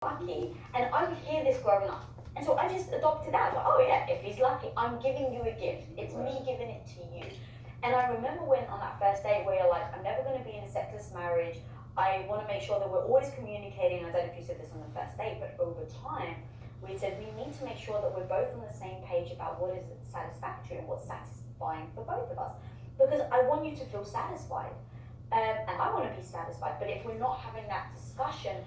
lucky, and I would hear this growing up. And so I just adopted that. Like, oh yeah, if he's lucky, I'm giving you a gift. It's me giving it to you. And I remember when on that first date where you're like, I'm never going to be in a sexless marriage. I want to make sure that we're always communicating. I don't know if you said this on the first date, but over time, we said we need to make sure that we're both on the same page about what is satisfactory and what's satisfying for both of us. Because I want you to feel satisfied. And I want to be satisfied. But if we're not having that discussion,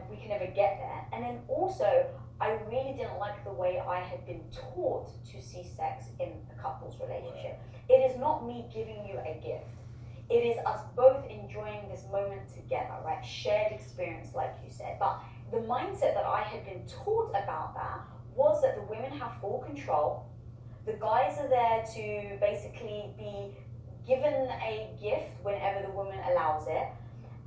we can never get there. And then also, I really didn't like the way I had been taught to see sex in a couple's relationship. It is not me giving you a gift. It is us both enjoying this moment together, right? Shared experience, like you said. But the mindset that I had been taught about that was that the women have full control. The guys are there to basically be given a gift whenever the woman allows it.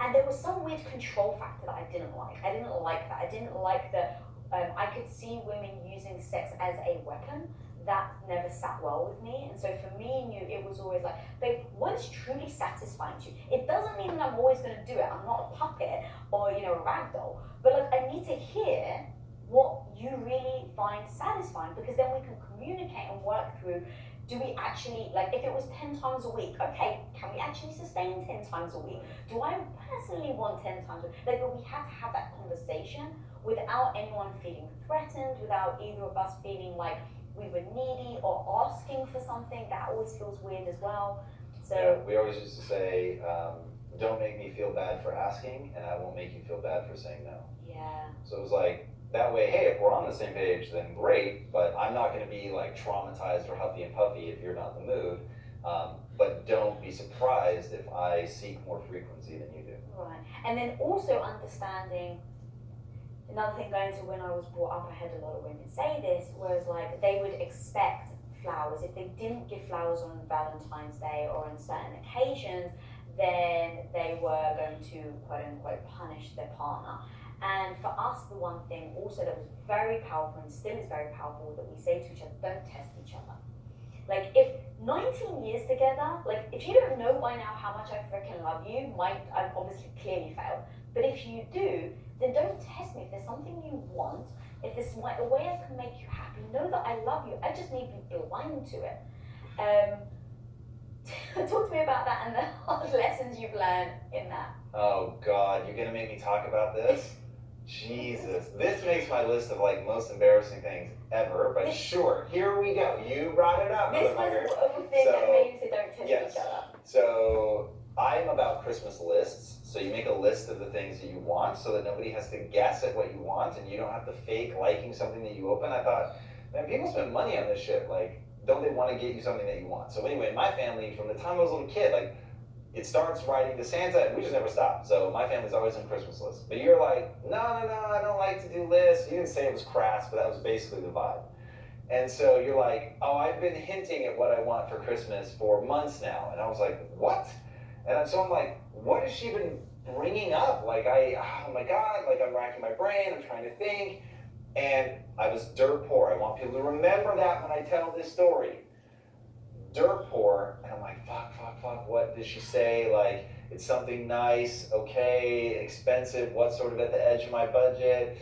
And there was some weird control factor that I didn't like. I didn't like that. I didn't like that I could see women using sex as a weapon. That never sat well with me. And so for me and you, it was always like, babe, what is truly satisfying to you? It doesn't mean that I'm always going to do it. I'm not a puppet or, a rag doll. But like, I need to hear what you really find satisfying, because then we can communicate and work through, do we actually, like if it was 10 times a week, okay, can we actually sustain 10 times a week? Do I personally want 10 times a week? Like, but we have to have that conversation without anyone feeling threatened, without either of us feeling like we were needy or asking for something. That always feels weird as well. So yeah, we always used to say, don't make me feel bad for asking, and I won't make you feel bad for saying no. Yeah. So it was like, that way, hey, if we're on the same page, then great, but I'm not going to be like traumatized or huffy and puffy if you're not in the mood. But don't be surprised if I seek more frequency than you do. Right. And then also understanding, another thing going to when I was brought up, I had a lot of women say this, was like they would expect flowers. If they didn't give flowers on Valentine's Day or on certain occasions, then they were going to quote unquote punish their partner. And for us, the one thing also that was very powerful and still is very powerful that we say to each other, don't test each other. Like if 19 years together, like if you don't know by now how much I freaking love you, I've obviously clearly failed. But if you do, then don't test me. If there's something you want, if there's a way I can make you happy, know that I love you. I just need to be blind to it. Talk to me about that and the hard lessons you've learned in that. Oh God, you're gonna make me talk about this? Jesus, this makes my list of like most embarrassing things ever, but sure, here we go. You brought it up, this motherfucker. This was the thing that made you say don't test each other. So I'm about Christmas lists. So you make a list of the things that you want so that nobody has to guess at what you want and you don't have to fake liking something that you open. I thought, man, people spend money on this shit. Like, don't they want to get you something that you want? So anyway, in my family, from the time I was a little kid, like, it starts writing to Santa, and we just never stop. So my family's always on Christmas lists. But you're like, no, I don't like to do lists. You didn't say it was crass, but that was basically the vibe. And so you're like, oh, I've been hinting at what I want for Christmas for months now. And I was like, what? And so I'm like, what has she been bringing up? Like, oh my God, like I'm racking my brain, I'm trying to think. And I was dirt poor. I want people to remember that when I tell this story. Dirt poor, and I'm like, fuck, what did she say? Like, it's something nice, okay, expensive, what's sort of at the edge of my budget?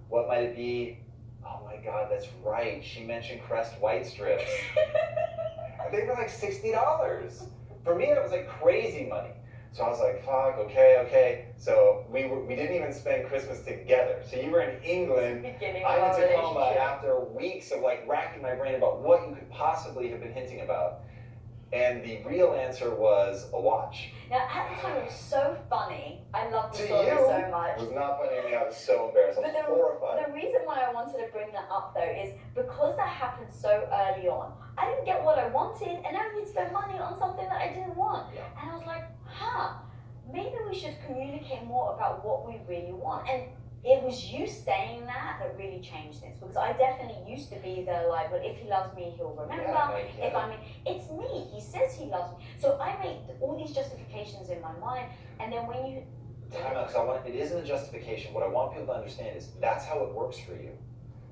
What might it be? Oh my God, that's right, she mentioned Crest White Strips. They were like $60. For me, that was like crazy money. So I was like, fuck, okay. So we didn't even spend Christmas together. So you were in England, I'm in Tacoma after weeks of like racking my brain about what you could possibly have been hinting about. And the real answer was a watch. Now, at the time, it was so funny. I loved the story so much. It was not funny to me. I was so embarrassed. I was horrified. The reason why I wanted to bring that up, though, is because that happened so early on. I didn't get what I wanted, and now I need to spend money on something that I didn't want. Yeah. And I was like, maybe we should communicate more about what we really want. And it was you saying that really changed this, because I definitely used to be the like, well, if he loves me, he'll remember. If I mean, it's me. He says he loves me. So I made all these justifications in my mind, and then when you time out, because it isn't a justification. What I want people to understand is that's how it works for you.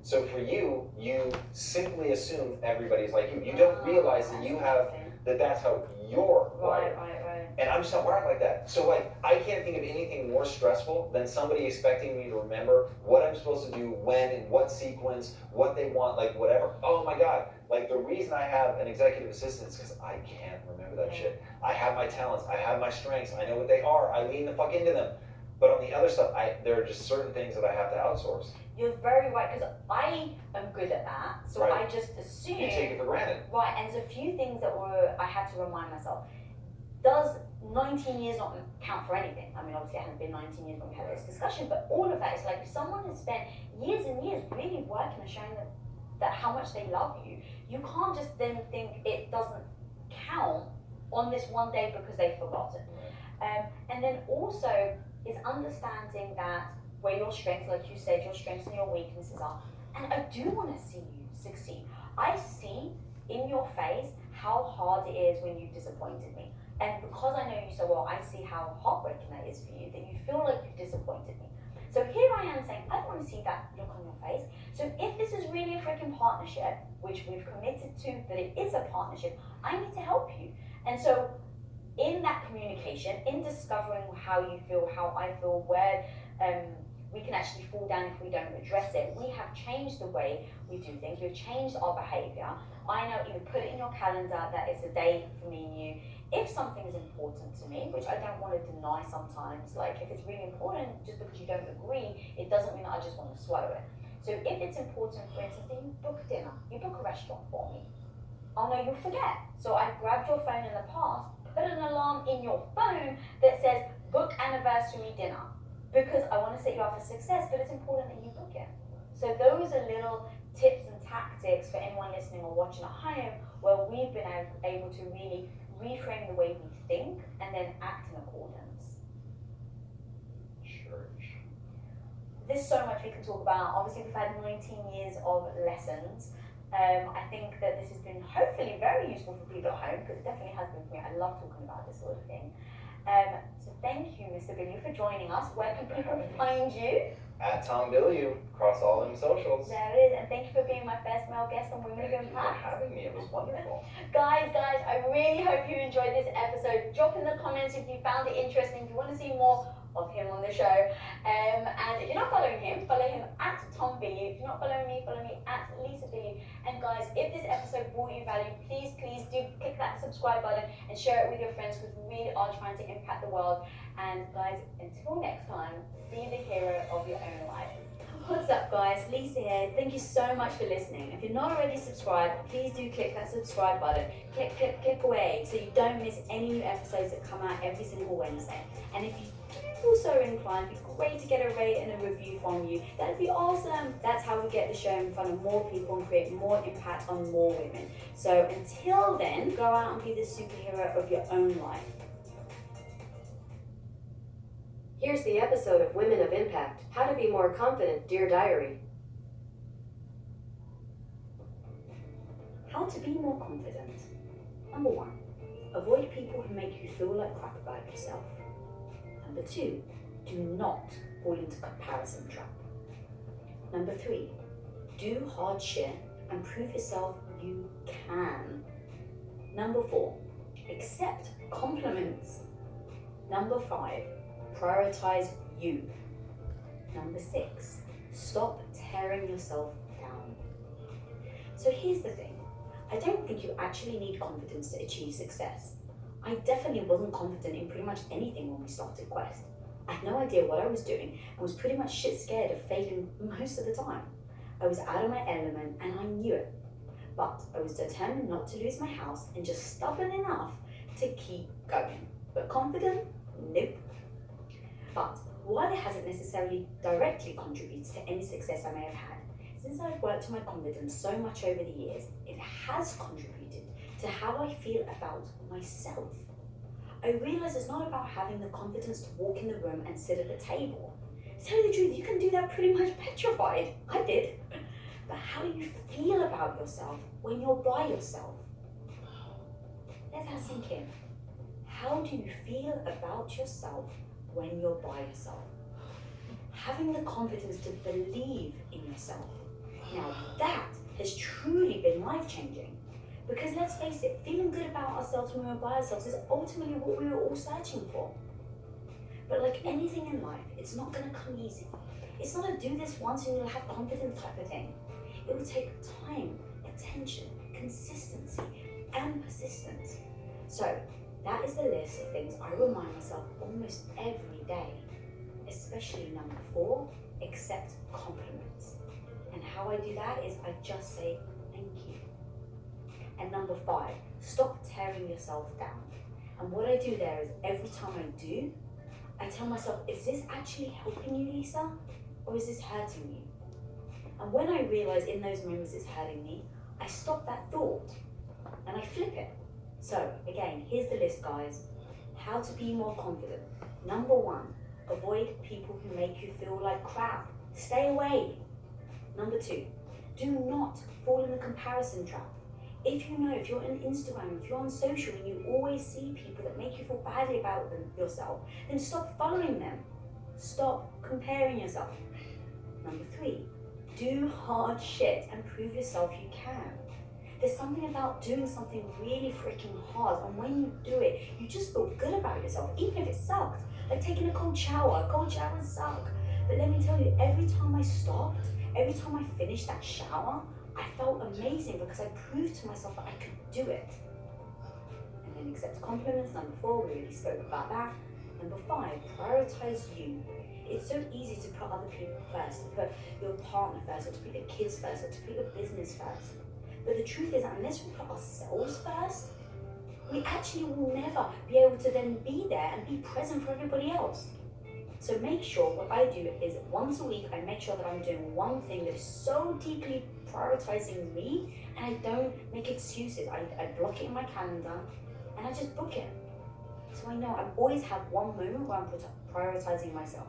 So for you, you simply assume everybody's like you. You don't realize that you have that's how you're wired. Right. And I'm just not wired like that. So like, I can't think of anything more stressful than somebody expecting me to remember what I'm supposed to do, when, in what sequence, what they want, like whatever. Oh my God. Like the reason I have an executive assistant is because I can't remember that shit. I have my talents, I have my strengths, I know what they are, I lean the fuck into them. But on the other side, there are just certain things that I have to outsource. You're very right, because I am good at that, so Right. I just assume. You take it for granted. Right, and there's a few things that I had to remind myself. Does 19 years not count for anything? I mean, obviously it hasn't been 19 years when we had this discussion, but all of that is like, if someone has spent years and years really working and showing them that how much they love you, you can't just then think it doesn't count on this one day because they've forgotten. And then also is understanding that where your strengths, like you said, your strengths and your weaknesses are. And I do want to see you succeed. I see in your face how hard it is when you've disappointed me. And because I know you so well, I see how heartbreaking that is for you, that you feel like you've disappointed me. So here I am saying, I don't want to see that look on your face. So if this is really a freaking partnership, which we've committed to, that it is a partnership, I need to help you. And so in that communication, in discovering how you feel, how I feel, where we can actually fall down if we don't address it, we have changed the way we do things. We've changed our behavior. I now either put it in your calendar that it's a day for me and you. If something is important to me, which I don't want to deny sometimes, like if it's really important, just because you don't agree, it doesn't mean that I just want to swallow it. So if it's important, for instance, then you book dinner, you book a restaurant for me. Oh no, you'll forget. So I've grabbed your phone in the past, put an alarm in your phone that says book anniversary dinner, because I want to set you up for success, but it's important that you book it. So those are little tips and tactics for anyone listening or watching at home, where we've been able to really reframe the way we think and then act in accordance. Church. There's so much we can talk about. Obviously, we've had 19 years of lessons. I think that this has been hopefully very useful for people at home, because it definitely has been for me. I love talking about this sort of thing. So thank you, Mr. Billiou, for joining us. Where can people find you? At Tom Billiou, across all them socials. There it is, and thank you for being my first male guest on Women of Thank you for Impact. having me. It was wonderful. Guys, I really hope you enjoyed this episode. Drop in the comments if you found it interesting, if you want to see more of him on the show. And if you're not following him, follow him at Tom Billiou. If you're not following me, follow me at Lisa Billiou. And guys, if this episode brought you value, please do click that subscribe button and share it with your friends, because we really are trying to impact the world. And guys, until next time, be the hero of your own life. What's up, guys? Lisa here. Thank you so much for listening. If you're not already subscribed, please do click that subscribe button. Click away so you don't miss any new episodes that come out every single Wednesday. And if you do feel so inclined, it'd be great to get a rate and a review from you. That'd be awesome. That's how we get the show in front of more people and create more impact on more women. So until then, go out and be the superhero of your own life. Here's the episode of Women of Impact, How to Be More Confident, Dear Diary. How to be more confident. Number 1, avoid people who make you feel like crap about yourself. Number 2, do not fall into comparison trap. Number 3, do hard shit and prove yourself you can. Number 4, accept compliments. Number 5, prioritize you. Number 6, stop tearing yourself down. So here's the thing. I don't think you actually need confidence to achieve success. I definitely wasn't confident in pretty much anything when we started Quest. I had no idea what I was doing and was pretty much shit scared of failing most of the time. I was out of my element and I knew it. But I was determined not to lose my house and just stubborn enough to keep going. But confident? Nope. But while it hasn't necessarily directly contributed to any success I may have had, since I've worked on my confidence so much over the years, it has contributed to how I feel about myself. I realise it's not about having the confidence to walk in the room and sit at the table. To tell you the truth, you can do that pretty much petrified. I did. But how do you feel about yourself when you're by yourself? Let that sink in. How do you feel about yourself when you're by yourself? Having the confidence to believe in yourself. Now that has truly been life-changing, Because let's face it, feeling good about ourselves when we're by ourselves is ultimately what we were all searching for. But like anything in life, it's not gonna come easy. It's not a do this once and you'll have confidence type of thing. It will take time, attention, consistency, and persistence. So that is the list of things I remind myself almost every day. Especially number 4, accept compliments. And how I do that is I just say thank you. And number 5, stop tearing yourself down. And what I do there is every time I do, I tell myself, is this actually helping you, Lisa? Or is this hurting you? And when I realize in those moments it's hurting me, I stop that thought and I flip it. So again, here's the list, guys. How to be more confident. Number 1, avoid people who make you feel like crap. Stay away. Number 2, do not fall in the comparison trap. If you're on Instagram, if you're on social and you always see people that make you feel badly about yourself, then stop following them. Stop comparing yourself. Number 3, do hard shit and prove yourself you can. There's something about doing something really freaking hard, and when you do it, you just feel good about yourself, even if it sucked. Like taking a cold showers suck. But let me tell you, every time I stopped, every time I finished that shower, I felt amazing because I proved to myself that I could do it. And then accept compliments. Number 4, we already spoke about that. Number 5, prioritize you. It's so easy to put other people first, to put your partner first, or to put your kids first, or to put your business first. But the truth is that unless we put ourselves first, we actually will never be able to then be there and be present for everybody else. So make sure what I do is once a week, I make sure that I'm doing one thing that is so deeply prioritizing me, and I don't make excuses. I block it in my calendar and I just book it. So I know I always have one moment where I'm prioritizing myself.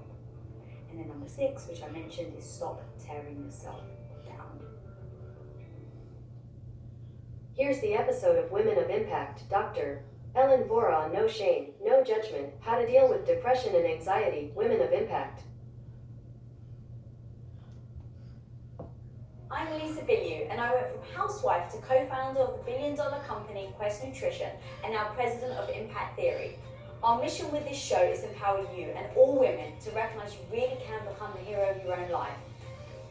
And then number 6, which I mentioned, is stop tearing yourself down. Here's the episode of Women of Impact, Dr. Ellen Vora, No Shame, No Judgment, How to Deal with Depression and Anxiety, Women of Impact. I'm Lisa Bilyeu, and I went from housewife to co-founder of the billion-dollar company Quest Nutrition and now president of Impact Theory. Our mission with this show is to empower you and all women to recognize you really can become the hero of your own life.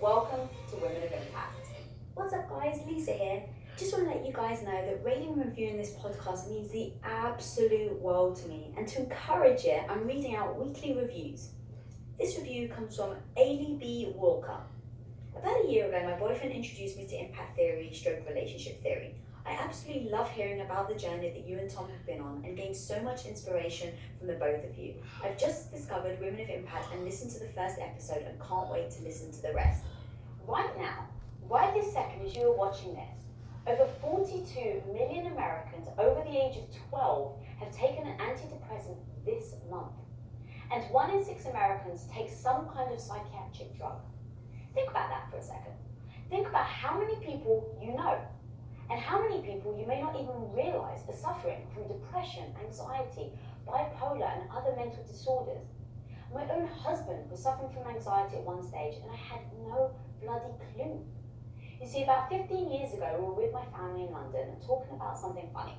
Welcome to Women of Impact. What's up, guys? Lisa here. Just want to let you guys know that rating and reviewing this podcast means the absolute world to me, and to encourage it, I'm reading out weekly reviews. This review comes from Ailey B. Walker. About a year ago, my boyfriend introduced me to Impact Theory / relationship theory. I absolutely love hearing about the journey that you and Tom have been on and gained so much inspiration from the both of you. I've just discovered Women of Impact and listened to the first episode and can't wait to listen to the rest. Right now, right this second as you are watching this, over 42 million Americans over the age of 12 have taken an antidepressant this month. And 1 in 6 Americans take some kind of psychiatric drug. Think about that for a second. Think about how many people you know, and how many people you may not even realize are suffering from depression, anxiety, bipolar, and other mental disorders. My own husband was suffering from anxiety at one stage, and I had no bloody clue. You see, about 15 years ago, we were with my family in London and talking about something funny,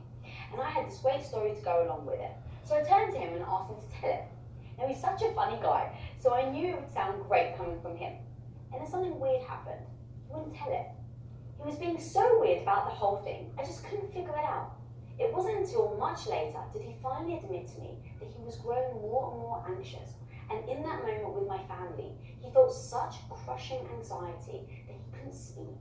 and I had this great story to go along with it. So I turned to him and asked him to tell it. Now, he's such a funny guy, so I knew it would sound great coming from him. And then something weird happened. He wouldn't tell it. He was being so weird about the whole thing, I just couldn't figure it out. It wasn't until much later did he finally admit to me that he was growing more and more anxious. And in that moment with my family, he felt such crushing anxiety that he couldn't speak.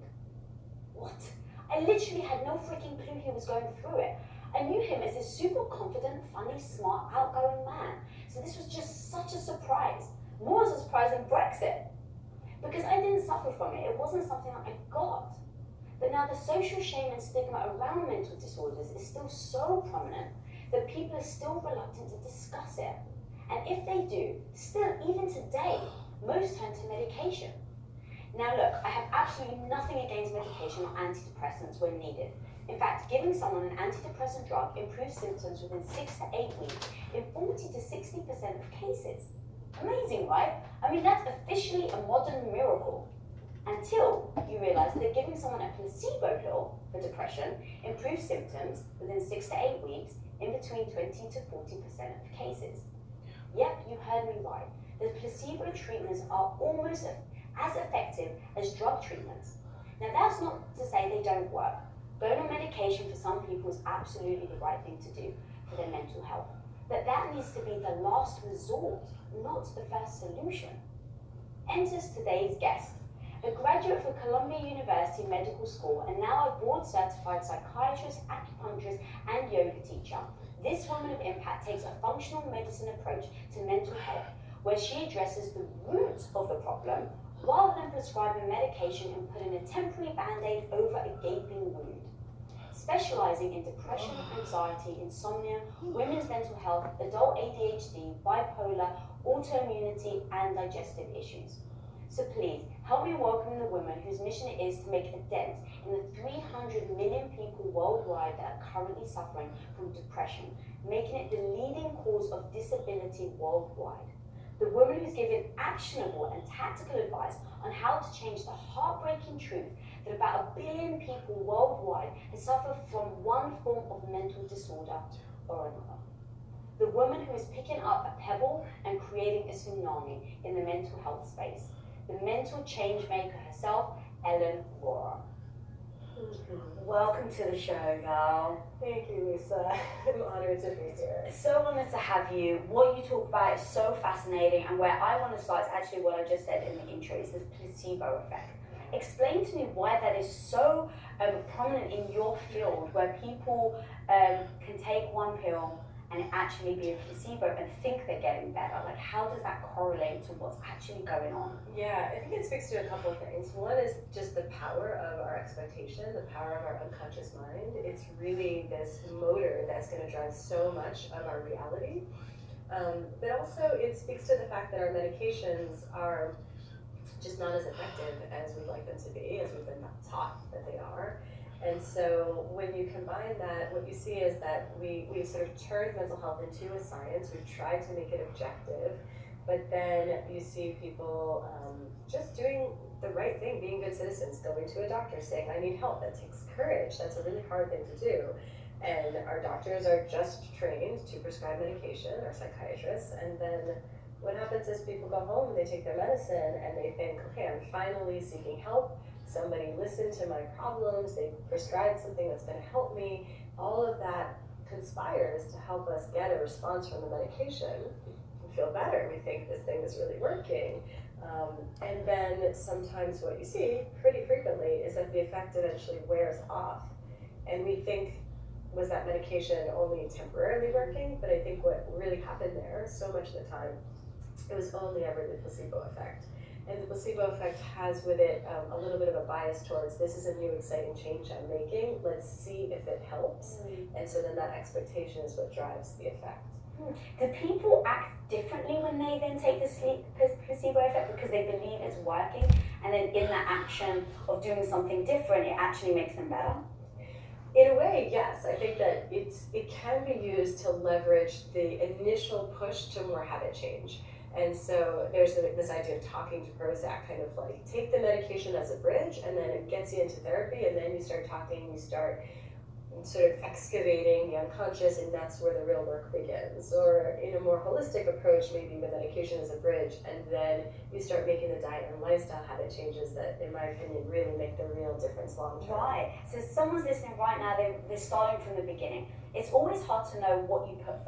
What? I literally had no freaking clue he was going through it. I knew him as this super confident, funny, smart, outgoing man. So this was just such a surprise. More as a surprise than Brexit. Because I didn't suffer from it. It wasn't something that I got. But now the social shame and stigma around mental disorders is still so prominent that people are still reluctant to discuss it. And if they do, still, even today, most turn to medication. Now look, I have absolutely nothing against medication or antidepressants when needed. In fact, giving someone an antidepressant drug improves symptoms within 6 to 8 weeks in 40 to 60% of cases. Amazing, right? I mean, that's officially a modern miracle. until you realize that giving someone a placebo pill for depression improves symptoms within 6 to 8 weeks in between 20 to 40% of cases. Yep, you heard me right. The placebo treatments are almost as effective as drug treatments. Now, that's not to say they don't work. Going on medication for some people is absolutely the right thing to do for their mental health. But that needs to be the last resort, not the first solution. Enters today's guest, a graduate from Columbia University Medical School and now a board-certified psychiatrist, acupuncturist, and yoga teacher. This woman of impact takes a functional medicine approach to mental health, where she addresses the root of the problem rather than prescribing medication and putting a temporary band-aid over a gaping wound. Specializing in depression, anxiety, insomnia, women's mental health, adult ADHD, bipolar, autoimmunity, and digestive issues. So please, help me welcome the woman whose mission it is to make a dent in the 300 million people worldwide that are currently suffering from depression, making it the leading cause of disability worldwide. The woman who's given actionable and tactical advice on how to change the heartbreaking truth that about 1 billion people worldwide suffer from one form of mental disorder or another. The woman who is picking up a pebble and creating a tsunami in the mental health space. The mental change maker herself, Ellen Vora. Welcome to the show, girl. Thank you, Lisa. I'm honored to be here. So honored to have you. What you talk about is so fascinating, and where I want to start is actually what I just said in the intro, is the placebo effect. Explain to me why that is so prominent in your field, where people can take one pill and it actually be a placebo and think they're getting better. Like, how does that correlate to what's actually going on? Yeah, I think it speaks to a couple of things. One is just the power of our expectation, the power of our unconscious mind. It's really this motor that's going to drive so much of our reality. But also it speaks to the fact that our medications are just not as effective as we'd like them to be, as we've been taught that they are. And so when you combine that, what you see is that we've sort of turned mental health into a science. We've tried to make it objective, but then you see people just doing the right thing, being good citizens, going to a doctor, saying, I need help. That takes courage. That's a really hard thing to do. And our doctors are just trained to prescribe medication, our psychiatrists, and then what happens is people go home, they take their medicine, and they think, okay, I'm finally seeking help. Somebody listened to my problems, they prescribed something that's going to help me. All of that conspires to help us get a response from the medication. We feel better, we think this thing is really working. And then sometimes what you see pretty frequently is that the effect eventually wears off. And we think, was that medication only temporarily working? But I think what really happened there, so much of the time, it was only ever the placebo effect. And the placebo effect has with it a little bit of a bias towards, this is a new exciting change I'm making, let's see if it helps. And so then that expectation is what drives the effect. Do people act differently when they then take the placebo effect because they believe it's working, and then in the action of doing something different, it actually makes them better? In a way, yes. I think that it can be used to leverage the initial push to more habit change. And so there's this idea of talking to Prozac, kind of like take the medication as a bridge, and then it gets you into therapy, and then you start talking, you start sort of excavating the unconscious, and that's where the real work begins. Or in a more holistic approach, maybe the medication is a bridge, and then you start making the diet and lifestyle habit changes that, in my opinion, really make the real difference long term. Right. So someone's listening right now, they're starting from the beginning. It's always hard to know what you put first.